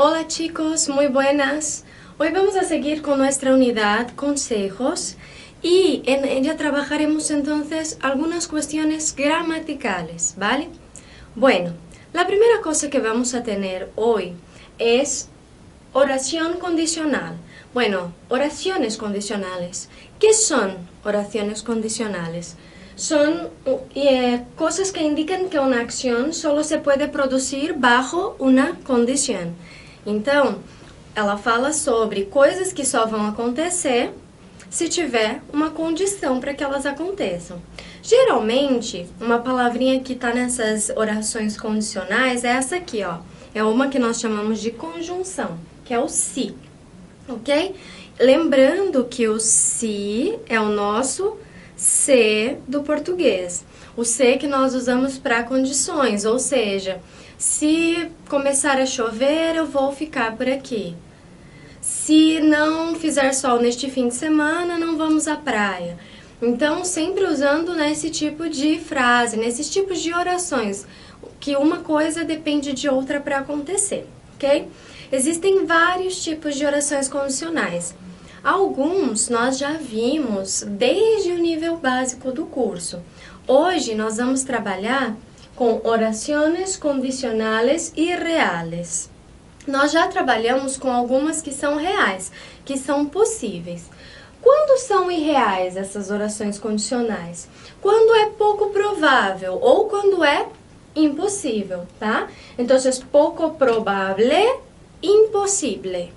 Hola chicos, muy buenas. Hoy vamos a seguir con nuestra unidad consejos y en ella trabajaremos entonces algunas cuestiones gramaticales, ¿vale? Bueno, la primera cosa que vamos a tener hoy es oración condicional. Bueno, oraciones condicionales. ¿Qué son oraciones condicionales? Son cosas que indican que uma ação só se pode produzir bajo uma condição. Então, ela fala sobre coisas que só vão acontecer se tiver uma condição para que elas aconteçam. Geralmente, uma palavrinha que está nessas orações condicionais é essa aqui, ó. É uma que nós chamamos de conjunção, que é o se, ok? Lembrando que o se é o nosso se do português. O se que nós usamos para condições, ou seja, se começar a chover, eu vou ficar por aqui. Se não fizer sol neste fim de semana, não vamos à praia. Então, sempre usando nesse tipo de frase, nesses tipos de orações, que uma coisa depende de outra para acontecer, ok? Existem vários tipos de orações condicionais. Alguns nós já vimos desde o nível básico do curso. Hoje nós vamos trabalhar com orações condicionais e reais. Nós já trabalhamos com algumas que são reais, que são possíveis. Quando são irreais essas orações condicionais? Quando é pouco provável ou quando é impossível, tá? Então, pouco provável, impossível.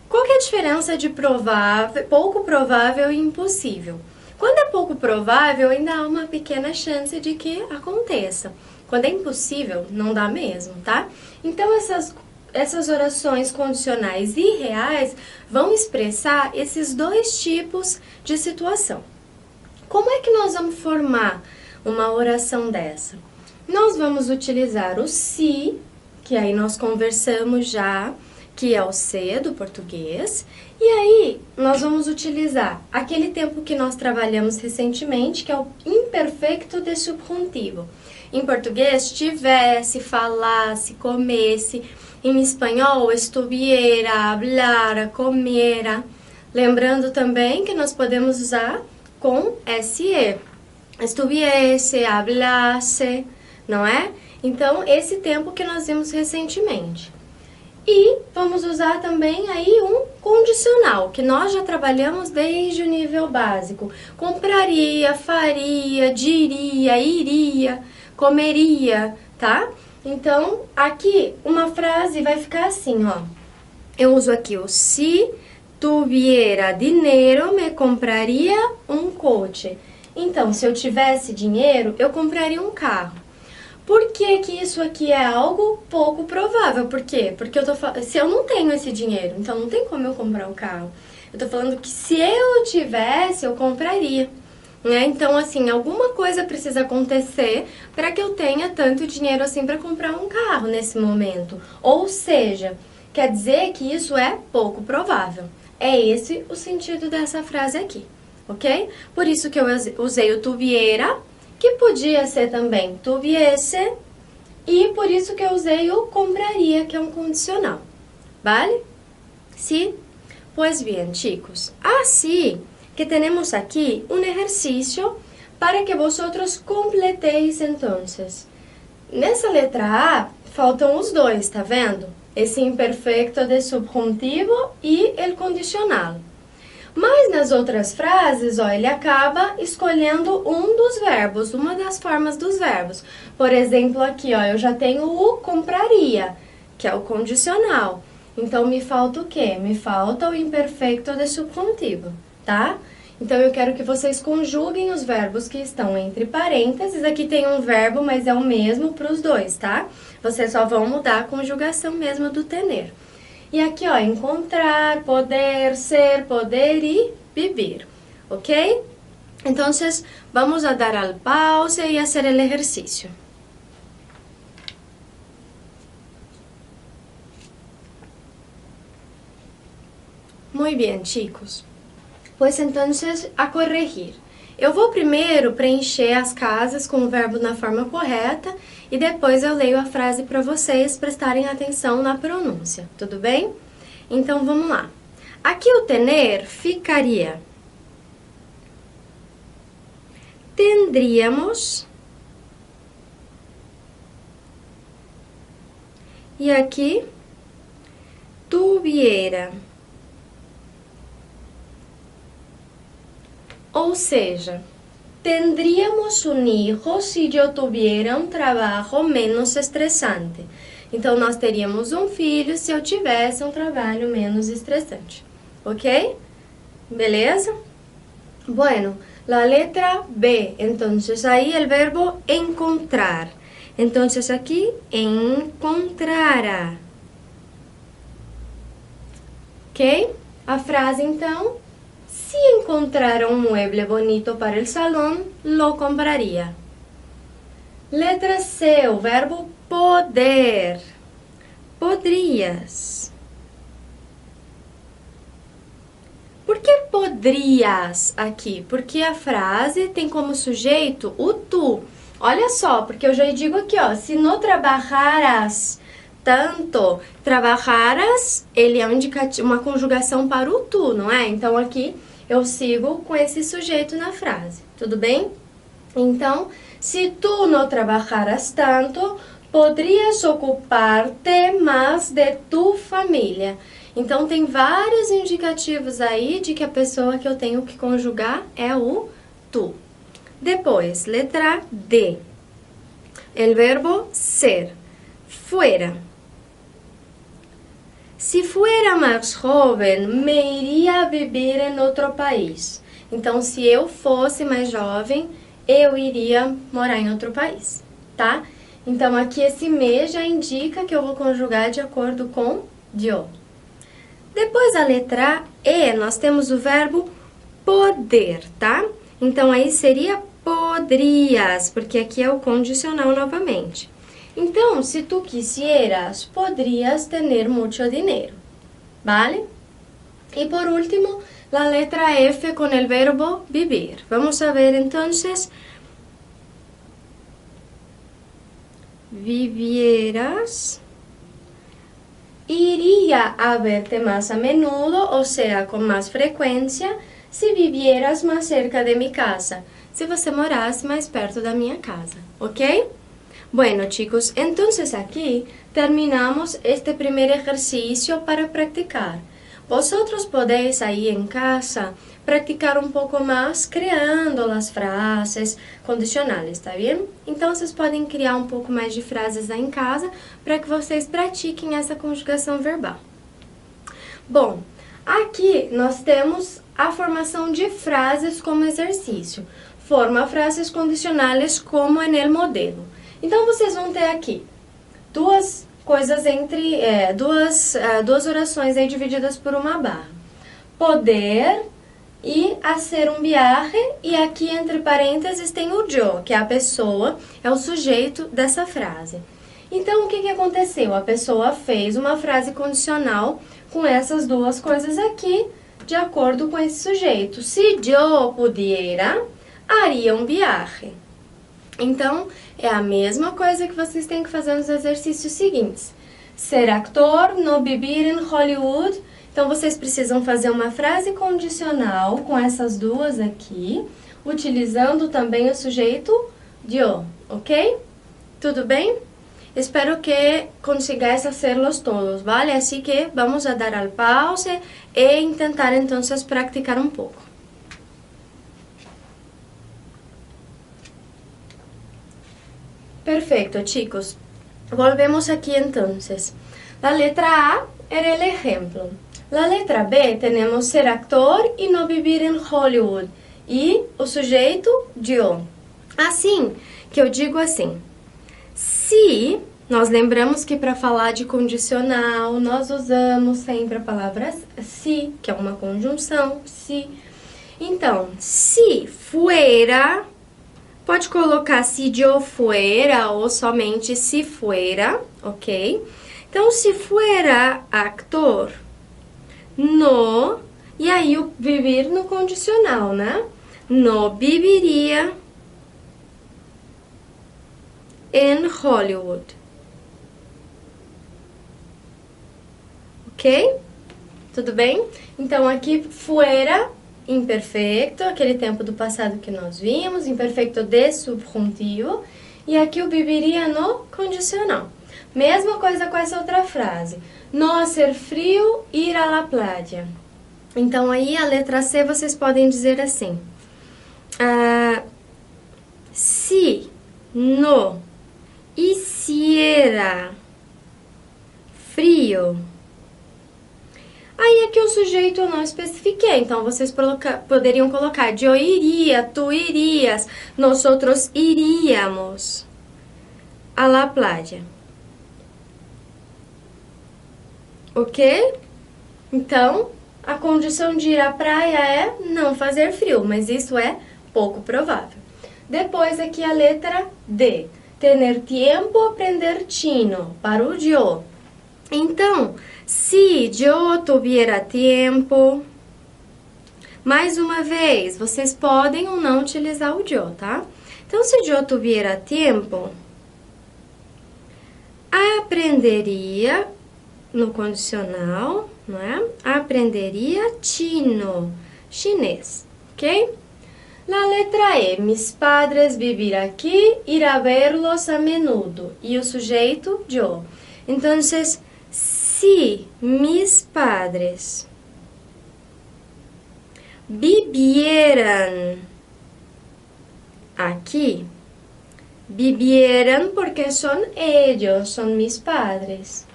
Qual que é a diferença de pouco provável e impossível? Quando é pouco provável, ainda há uma pequena chance de que aconteça. Quando é impossível, não dá mesmo, tá? Então, essas orações condicionais e reais vão expressar esses dois tipos de situação. Como é que nós vamos formar uma oração dessa? Nós vamos utilizar o se, que aí nós conversamos já, que é o se do português, e aí nós vamos utilizar aquele tempo que nós trabalhamos recentemente, que é o imperfecto de subjuntivo. Em português, tivesse, falasse, comesse. Em espanhol, estuviera, hablara, comera. Lembrando também que nós podemos usar com se. Estuviese, hablasse, não é? Então, esse tempo que nós vimos recentemente. E vamos usar também aí um condicional, que nós já trabalhamos desde o nível básico. Compraria, faria, diria, iria, comeria, tá? Então, aqui uma frase vai ficar assim, ó. Eu uso aqui o se tuviera dinheiro, me compraria um coche. Então, se eu tivesse dinheiro, eu compraria um carro. Por que que isso aqui é algo pouco provável? Por quê? Porque se eu não tenho esse dinheiro, então não tem como eu comprar o carro. Eu tô falando que se eu tivesse, eu compraria. Né? Então, assim, alguma coisa precisa acontecer para que eu tenha tanto dinheiro assim para comprar um carro nesse momento. Ou seja, quer dizer que isso é pouco provável. É esse o sentido dessa frase aqui, ok? Por isso que eu usei o tuviera, que podia ser também tuviese, e por isso que eu usei o compraria, que é um condicional, ¿vale? Sí? Pues bien, chicos, así que tenemos aquí un ejercicio para que vosotros completéis entonces. Nessa letra A, faltam os dois, tá vendo? Esse imperfecto de subjuntivo e el condicional. Mas nas outras frases, ó, ele acaba escolhendo um dos verbos, uma das formas dos verbos. Por exemplo, aqui, ó, eu já tenho o compraria, que é o condicional. Então, me falta o quê? Me falta o imperfecto de subjuntivo, tá? Então, eu quero que vocês conjuguem os verbos que estão entre parênteses. Aqui tem um verbo, mas é o mesmo para os dois, tá? Vocês só vão mudar a conjugação mesmo do tener. E aqui, ó, encontrar, poder, ser, poder e vivir, ¿ok? Entonces, vamos a dar al pause y hacer el ejercicio. Muy bien, chicos. Pues entonces, a corregir. Eu vou primeiro preencher as casas com o verbo na forma correta e depois eu leio a frase para vocês prestarem atenção na pronúncia, tudo bem? Então vamos lá. Aqui o tener ficaria. Tendríamos. E aqui, tuviera. Ou seja, tendríamos um hijo se eu tuviera um trabalho menos estressante. Então, nós teríamos um filho se eu tivesse um trabalho menos estressante. Ok? Beleza? Bueno, la letra B. Entonces, ahí el verbo encontrar. Entonces, aquí, encontrará. Ok? A frase, então... Si encontrara un mueble bonito para el salón, lo compraría. Letra C, o verbo poder. Podrías. Por que podrías aqui? Porque a frase tem como sujeito o tu. Olha só, porque eu já digo aqui, ó, se no trabajaras tanto, trabajaras, ele é um indicativo, uma conjugação para o tu, não é? Então aqui eu sigo com esse sujeito na frase, tudo bem? Então, se tu no trabajaras tanto, poderias ocupar-te mais de tu família. Então, tem vários indicativos aí de que a pessoa que eu tenho que conjugar é o tu. Depois, letra D. El verbo ser. Fuera. Se fuera mais jovem, me iria viver em outro país. Então, se eu fosse mais jovem, eu iria morar em outro país, tá? Então, aqui esse me já indica que eu vou conjugar de acordo com yo. Depois, a letra E, nós temos o verbo poder, tá? Então, aí seria poderias, porque aqui é o condicional novamente. Então, se tu quisieras, podrías tener mucho dinero, ¿vale? Y por último, la letra F con el verbo vivir. Vamos a ver entonces, vivieras, iría a verte más a menudo, o sea, con más frecuencia, se vivieras más cerca de mi casa, se você morasse mais perto da minha casa, ¿ok? Bueno, chicos, entonces aquí terminamos este primer ejercicio para practicar. Vosotros podéis ahí en casa practicar un poco más creando las frases condicionales, tá bien? Então, vocês podem criar um pouco mais de frases aí em casa para que vocês pratiquem essa conjugação verbal. Bom, aqui nós temos a formação de frases como exercício. Forma frases condicionales como en el modelo. Então, vocês vão ter aqui duas coisas duas orações aí divididas por uma barra. Poder e hacer um viaje, e aqui entre parênteses tem o yo, que é a pessoa, é o sujeito dessa frase. Então, o que aconteceu? A pessoa fez uma frase condicional com essas duas coisas aqui, de acordo com esse sujeito. Se yo pudiera, haria um viaje. Então, é a mesma coisa que vocês têm que fazer nos exercícios seguintes. Ser actor, no vivir em Hollywood. Então, vocês precisam fazer uma frase condicional com essas duas aqui, utilizando também o sujeito yo, ok? Tudo bem? Espero que consigáis hacerlos todos, ¿vale? Así que vamos a dar al pause e intentar entonces practicar un poco. Perfecto, chicos. Volvemos aquí entonces. La letra A era el ejemplo. La letra B tenemos ser actor y no vivir en Hollywood. E o sujeito, yo. Assim, que eu digo assim. Se, nós lembramos que para falar de condicional, nós usamos sempre a palavra se, que é uma conjunção, se. Então, se fuera... Pode colocar se yo fuera ou somente se fuera, ok? Então, se fuera actor, no, e aí o vivir no condicional, né? no viviria em Hollywood. Ok? Tudo bem? Então, aqui fuera, imperfeito, aquele tempo do passado que nós vimos, imperfeito de subjuntivo, e aqui o viveria no condicional. Mesma coisa com essa outra frase. No hacer frio, ir a la playa. Então, aí a letra C vocês podem dizer assim. Si no hiciera frio. Aí aqui o sujeito eu não especifiquei, então vocês poderiam colocar eu iria, tu irias, nós outros iríamos a la playa. Ok? Então, a condição de ir à praia é não fazer frio, mas isso é pouco provável. Depois aqui a letra D. Tener tiempo, aprender chino, para o yo. Então, se eu tuviera tempo, mais uma vez, vocês podem ou não utilizar o yo, tá? Então, se eu tuviera tempo, aprenderia, no condicional, não é? Aprenderia chino, chinês, ok? Na letra E, mis padres vivir aqui, ir a verlos a menudo. E o sujeito, yo. Então, si mis padres vivieran aquí, vivieran porque son ellos, son mis padres.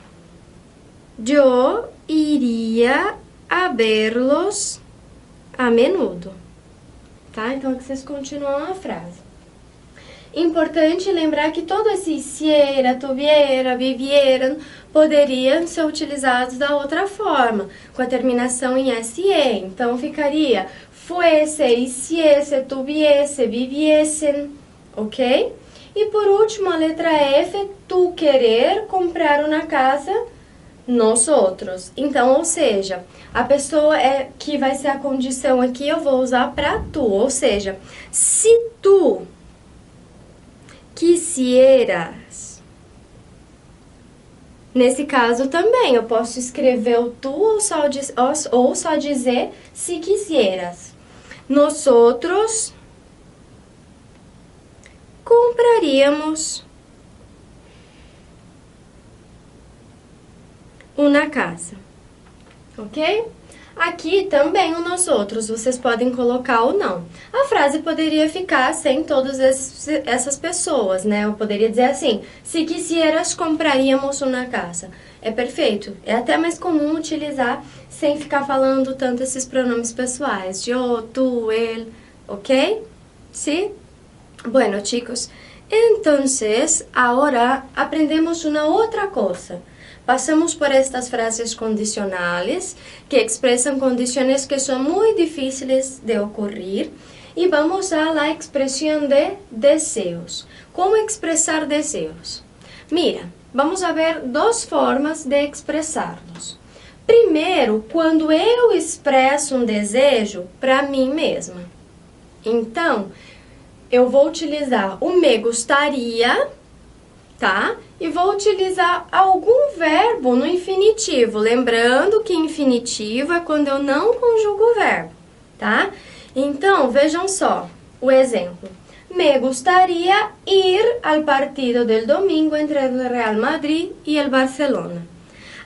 Yo iría a verlos a menudo. Tá? Então, aqui vocês continuam a frase. Importante lembrar que todo esse hiciera, tuviera, vivieran poderiam ser utilizados da outra forma, com a terminação em SE. Então, ficaria fuese, hiciese, tuviese, viviesen, ok? E por último, a letra F, tu querer comprar uma casa, nós outros. Então, ou seja, a pessoa que vai ser a condição aqui, eu vou usar para tu. Ou seja, se tu quisieras, nesse caso também, eu posso escrever o tu ou só dizer se quisieras. Nós outros compraríamos uma casa, ok? Aqui também o nós outros, vocês podem colocar ou não. A frase poderia ficar sem todas essas pessoas, né? Eu poderia dizer assim, se quisieras, compraríamos uma casa. É perfeito, é até mais comum utilizar sem ficar falando tanto esses pronomes pessoais. Eu, tu, ele, ok? ¿Sí? Bueno, chicos, entonces, ahora aprendemos una otra cosa. Pasamos por estas frases condicionales que expresan condiciones que son muy difíciles de ocurrir y vamos a la expresión de deseos. ¿Cómo expresar deseos? Mira, vamos a ver dos formas de expressarlos. Primeiro, quando eu expresso um desejo para mim mesma. Então, eu vou utilizar o me gostaria, tá? E vou utilizar algum verbo no infinitivo, lembrando que infinitivo é quando eu não conjugo o verbo, tá? Então, vejam só o exemplo. Me gustaría ir al partido del domingo entre el Real Madrid e el Barcelona.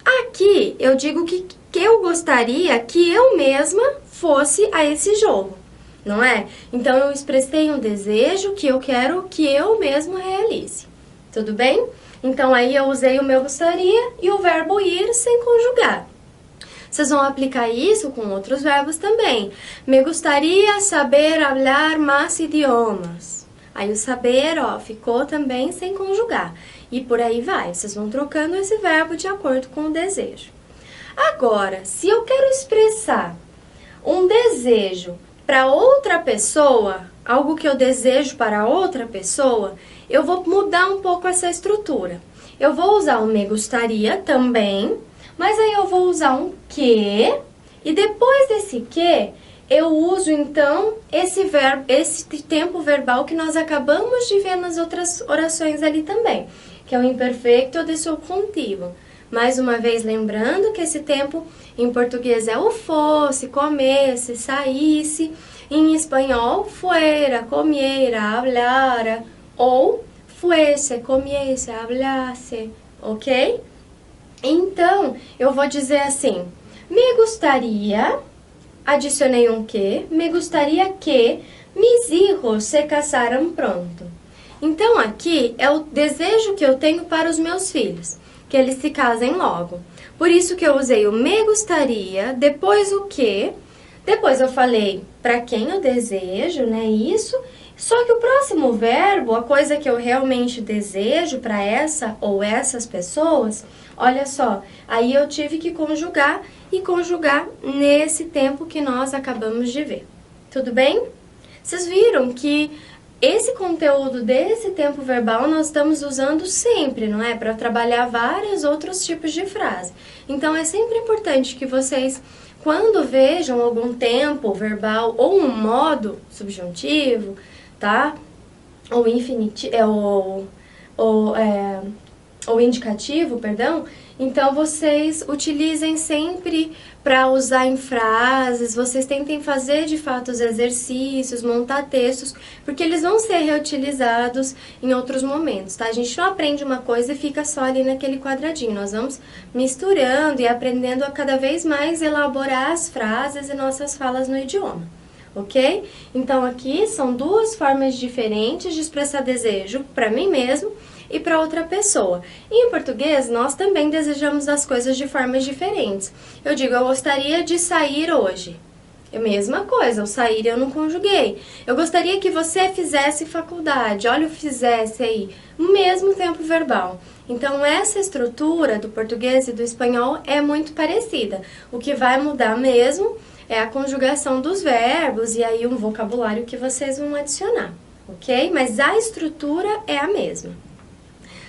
Aqui, eu digo que eu gostaria que eu mesma fosse a esse jogo, não é? Então, eu expressei um desejo que eu quero que eu mesma realize. Tudo bem? Então, aí eu usei o meu gostaria e o verbo ir sem conjugar. Vocês vão aplicar isso com outros verbos também. Me gustaría saber hablar más idiomas. Aí o saber, ó, ficou também sem conjugar. E por aí vai, vocês vão trocando esse verbo de acordo com o desejo. Agora, se eu quero expressar um desejo para outra pessoa, algo que eu desejo para outra pessoa, eu vou mudar um pouco essa estrutura. Eu vou usar o me gustaría também, mas aí eu vou usar um que, e depois desse que, eu uso então esse verbo, esse tempo verbal que nós acabamos de ver nas outras orações ali também, que é o imperfeito de subjuntivo. Mais uma vez lembrando que esse tempo em português é o fosse, comesse, saísse, em espanhol fuera, comiera, hablara, ou fuese, comiese, hablasse, ok? Então, eu vou dizer assim, me gostaria, adicionei um que, me gostaria que mis hijos se casaram pronto. Então, aqui é o desejo que eu tenho para os meus filhos, que eles se casem logo. Por isso que eu usei o me gostaria, depois o que, depois eu falei para quem eu desejo, né, isso. Só que o próximo verbo, a coisa que eu realmente desejo para essa ou essas pessoas, olha só, aí eu tive que conjugar e conjugar nesse tempo que nós acabamos de ver. Tudo bem? Vocês viram que esse conteúdo desse tempo verbal nós estamos usando sempre, não é? Para trabalhar vários outros tipos de frase. Então é sempre importante que vocês, quando vejam algum tempo verbal ou um modo subjuntivo, tá? Ou infinitivo, ou indicativo, perdão. Então vocês utilizem sempre para usar em frases, vocês tentem fazer de fato os exercícios, montar textos, porque eles vão ser reutilizados em outros momentos, tá? A gente não aprende uma coisa e fica só ali naquele quadradinho, nós vamos misturando e aprendendo a cada vez mais elaborar as frases e nossas falas no idioma. Ok? Então aqui são duas formas diferentes de expressar desejo para mim mesmo e para outra pessoa. E em português, nós também desejamos as coisas de formas diferentes. Eu digo, eu gostaria de sair hoje. É a mesma coisa, o sair eu não conjuguei. Eu gostaria que você fizesse faculdade. Olha o fizesse aí. O mesmo tempo verbal. Então, essa estrutura do português e do espanhol é muito parecida. O que vai mudar mesmo é a conjugação dos verbos e aí um vocabulário que vocês vão adicionar, ok? Mas a estrutura é a mesma.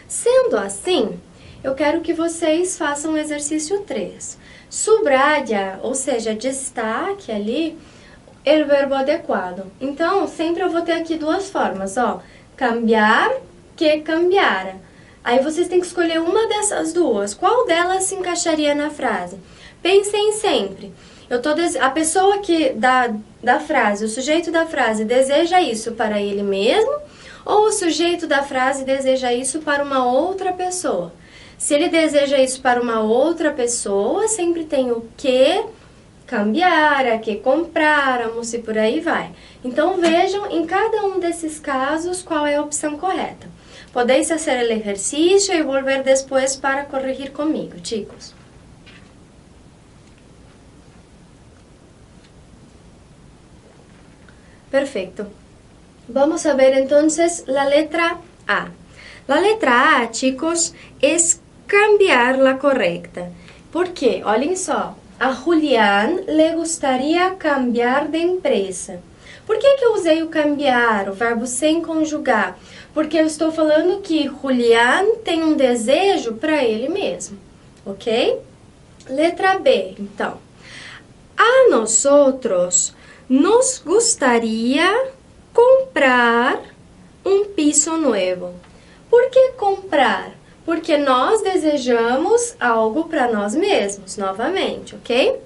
Sendo assim, eu quero que vocês façam o exercício 3. Subraya, ou seja, destaque ali, o verbo adequado. Então, sempre eu vou ter aqui duas formas, ó. Cambiar, que cambiara. Aí vocês têm que escolher uma dessas duas. Qual delas se encaixaria na frase? Pensem sempre. A pessoa que da frase, o sujeito da frase deseja isso para ele mesmo ou o sujeito da frase deseja isso para uma outra pessoa? Se ele deseja isso para uma outra pessoa, sempre tem o que cambiara, que compráramos e por aí vai. Então vejam em cada um desses casos qual é a opção correta. Podéis fazer o exercício e volver depois para corrigir comigo, chicos. Perfecto. Vamos a ver entonces la letra A. La letra A, chicos, es cambiar la correcta. ¿Por qué? Olhem só. A Julián le gustaría cambiar de empresa. Por que eu usei o cambiar, o verbo sem conjugar? Porque eu estou falando que Julián tem um desejo para ele mesmo, ok? Letra B, então. A nosotros nos gustaría comprar um piso nuevo. Por que comprar? Porque nós desejamos algo para nós mesmos, novamente, ok?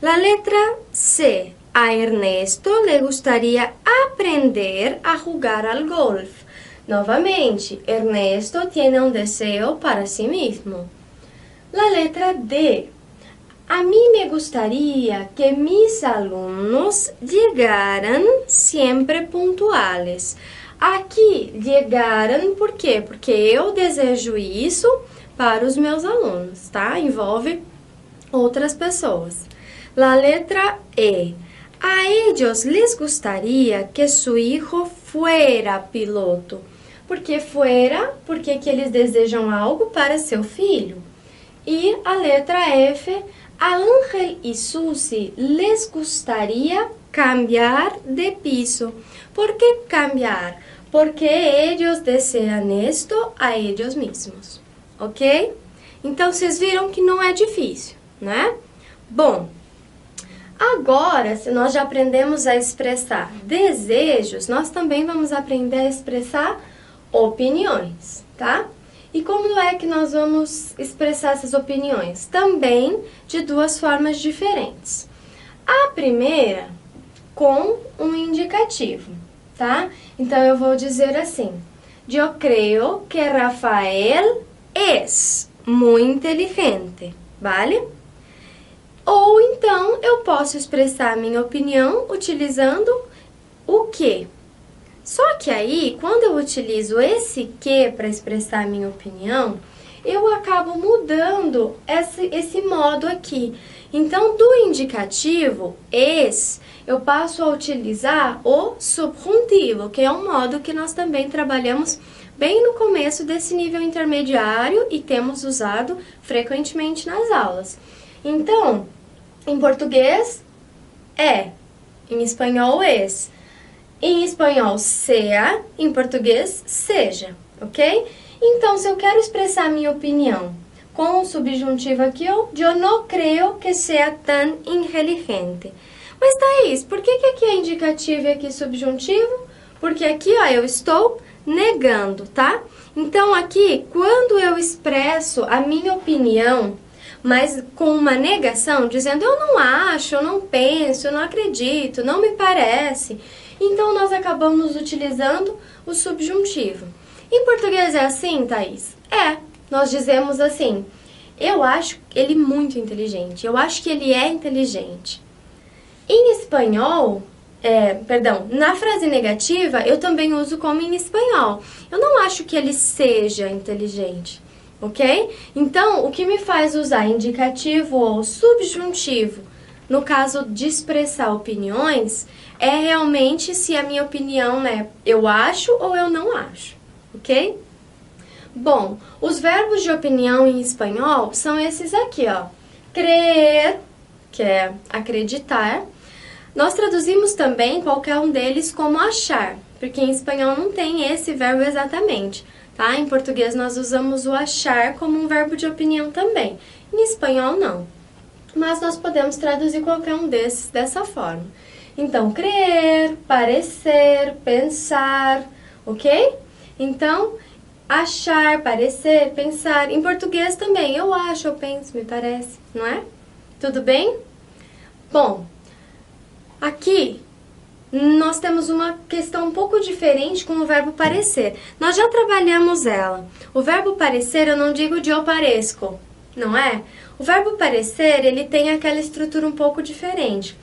La letra C. A Ernesto le gustaría aprender a jugar al golf. Novamente, Ernesto tiene un deseo para sí mismo. La letra D. A mí me gustaría que mis alumnos llegaran siempre puntuales. Aqui, llegaran, por quê? Porque eu desejo isso para os meus alunos, tá? Envolve outras pessoas. La letra E. A ellos les gustaría que su hijo fuera piloto. Por que fuera? Porque que eles desejam algo para seu filho. E a letra F. A Ángel y Susi les gustaría cambiar de piso. ¿Por qué cambiar? Porque ellos desean esto a ellos mesmos, ok? Então, vocês viram que não é difícil, né? Bom, Agora, se nós já aprendemos a expressar desejos, nós também vamos aprender a expressar opiniões, tá? E como é que nós vamos expressar essas opiniões? Também de duas formas diferentes. A primeira, com um indicativo, tá? Então, eu vou dizer assim: eu creio que Rafael é muito inteligente, vale? Ou então, eu posso expressar minha opinião utilizando o que. Só que aí, quando eu utilizo esse que para expressar minha opinião, eu acabo mudando esse modo aqui. Então, do indicativo, eu passo a utilizar o subjuntivo, que é um modo que nós também trabalhamos bem no começo desse nível intermediário e temos usado frequentemente nas aulas. Então, em português, em espanhol, em espanhol, sea, em português, seja, ok? Então, se eu quero expressar minha opinião com o subjuntivo aqui, eu não creio que seja tão inteligente. Mas, Thaís, por que aqui é indicativo e aqui subjuntivo? Porque aqui, eu estou negando, tá? Então, aqui, quando eu expresso a minha opinião, mas com uma negação, dizendo eu não acho, eu não penso, eu não acredito, não me parece, então nós acabamos utilizando o subjuntivo. Em português é assim, Thaís? Nós dizemos assim: eu acho ele muito inteligente, eu acho que ele é inteligente. Em espanhol, na frase negativa, eu também uso como em espanhol. Eu não acho que ele seja inteligente, ok? Então, o que me faz usar indicativo ou subjuntivo, no caso de expressar opiniões, é realmente se a minha opinião é eu acho ou eu não acho, ok? Bom, os verbos de opinião em espanhol são esses aqui, Creer, que é acreditar. Nós traduzimos também qualquer um deles como achar, porque em espanhol não tem esse verbo exatamente, tá? Em português nós usamos o achar como um verbo de opinião também. Em espanhol não. Mas nós podemos traduzir qualquer um desses dessa forma. Então, crer, parecer, pensar, ok? Então, achar, parecer, pensar. Em português também, eu acho, eu penso, me parece, não é? Tudo bem? Bom, aqui nós temos uma questão um pouco diferente com o verbo parecer. Nós já trabalhamos ela. O verbo parecer, eu não digo de eu pareço, não é? O verbo parecer, ele tem aquela estrutura um pouco diferente.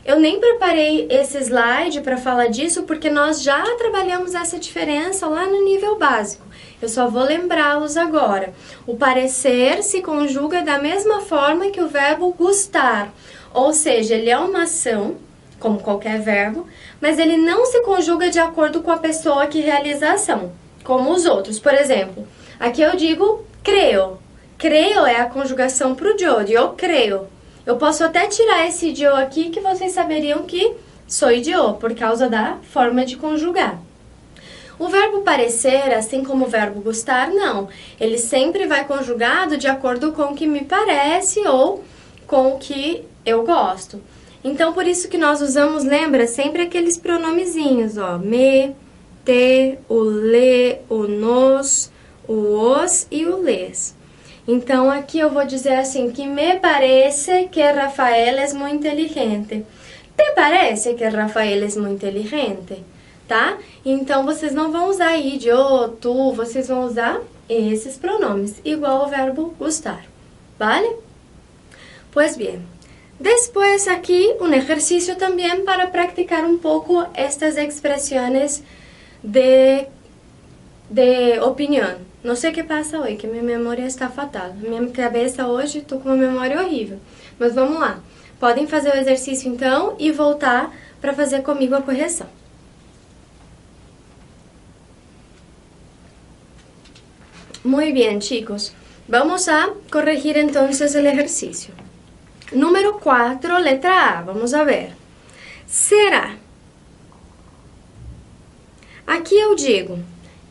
Eu nem preparei esse slide para falar disso porque nós já trabalhamos essa diferença lá no nível básico. Eu só vou lembrá-los agora. O parecer se conjuga da mesma forma que o verbo gostar, ou seja, ele é uma ação, como qualquer verbo, mas ele não se conjuga de acordo com a pessoa que realiza a ação, como os outros. Por exemplo, aqui eu digo creio. Creio é a conjugação para o eu creio. Eu posso até tirar esse eu aqui que vocês saberiam que sou eu, por causa da forma de conjugar. O verbo parecer, assim como o verbo gostar, não. Ele sempre vai conjugado de acordo com o que me parece ou com o que eu gosto. Então, por isso que nós usamos, lembra, sempre aqueles pronomezinhos, me, te, o le, o nos, o os e o les. Então, aqui eu vou dizer assim, que me parece que Rafael é muito inteligente. Te parece que Rafael é muito inteligente? Tá? Então, vocês não vão usar eu, tu, vocês vão usar esses pronomes, igual ao verbo gostar, ¿vale? Pues bien, después aquí un ejercicio también para practicar un poco estas expresiones de opinión. Não sei o que passa hoje, que minha memória está fatal. Minha cabeça hoje, estou com uma memória horrível. Mas vamos lá. Podem fazer o exercício então e voltar para fazer comigo a correção. Muy bien, chicos. Vamos a corregir entonces el ejercicio. Número 4, letra A. Vamos a ver. Será. Aqui eu digo: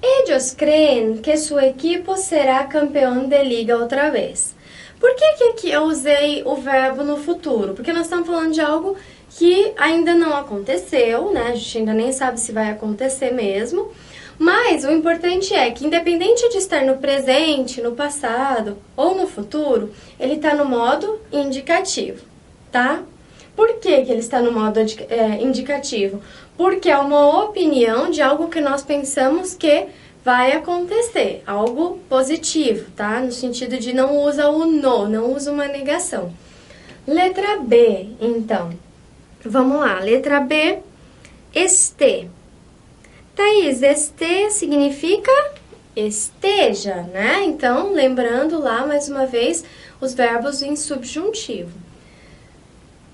ellos creen que su equipo será campeón de liga otra vez. Por que aqui eu usei o verbo no futuro? Porque nós estamos falando de algo que ainda não aconteceu, né? A gente ainda nem sabe se vai acontecer mesmo. Mas o importante é que, independente de estar no presente, no passado ou no futuro, ele está no modo indicativo, tá? Por que que ele está no modo indicativo? Porque é uma opinião de algo que nós pensamos que vai acontecer, algo positivo, tá? No sentido de não usa o no, não usa uma negação. Letra B, então. Vamos lá, letra B, este. Thaís, este significa esteja, né? Então, lembrando lá, mais uma vez, os verbos em subjuntivo.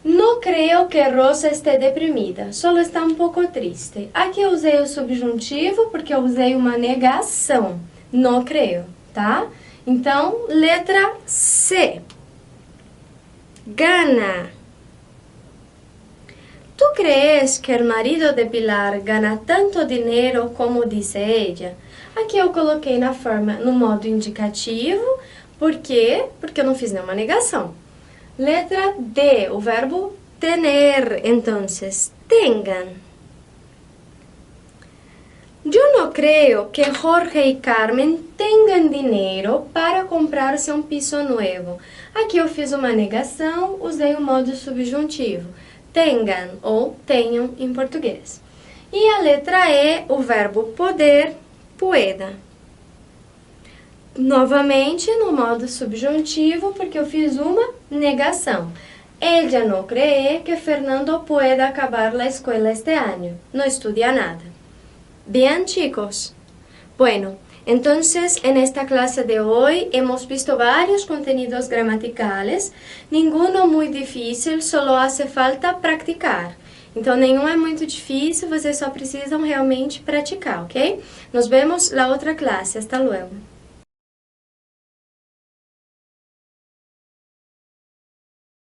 No creio que Rosa esteja deprimida, só está um pouco triste. Aqui eu usei o subjuntivo porque eu usei uma negação. No creio, tá? Então, letra C. Gana. ¿Tú crees que el marido de Pilar gana tanto dinheiro como dice ella? Aqui eu coloquei no modo indicativo, por quê? Porque eu não fiz nenhuma negação. Letra D, o verbo tener, entonces, tengan. Yo no creo que Jorge y Carmen tengan dinheiro para comprarse um piso nuevo. Aqui eu fiz uma negação, usei o modo subjuntivo. Tengan ou tenham em português. E a letra E, o verbo poder, pueda. Novamente no modo subjuntivo, porque eu fiz uma negação. Ella no cree que Fernando pueda acabar la escuela este año. No estudia nada. Bien, chicos. Bueno, entonces en esta clase de hoy hemos visto varios contenidos gramaticales, ninguno muy difícil, solo hace falta praticar. Então, nenhum é muito difícil, vocês só precisam realmente praticar, ok? Nos vemos na outra classe. Hasta luego.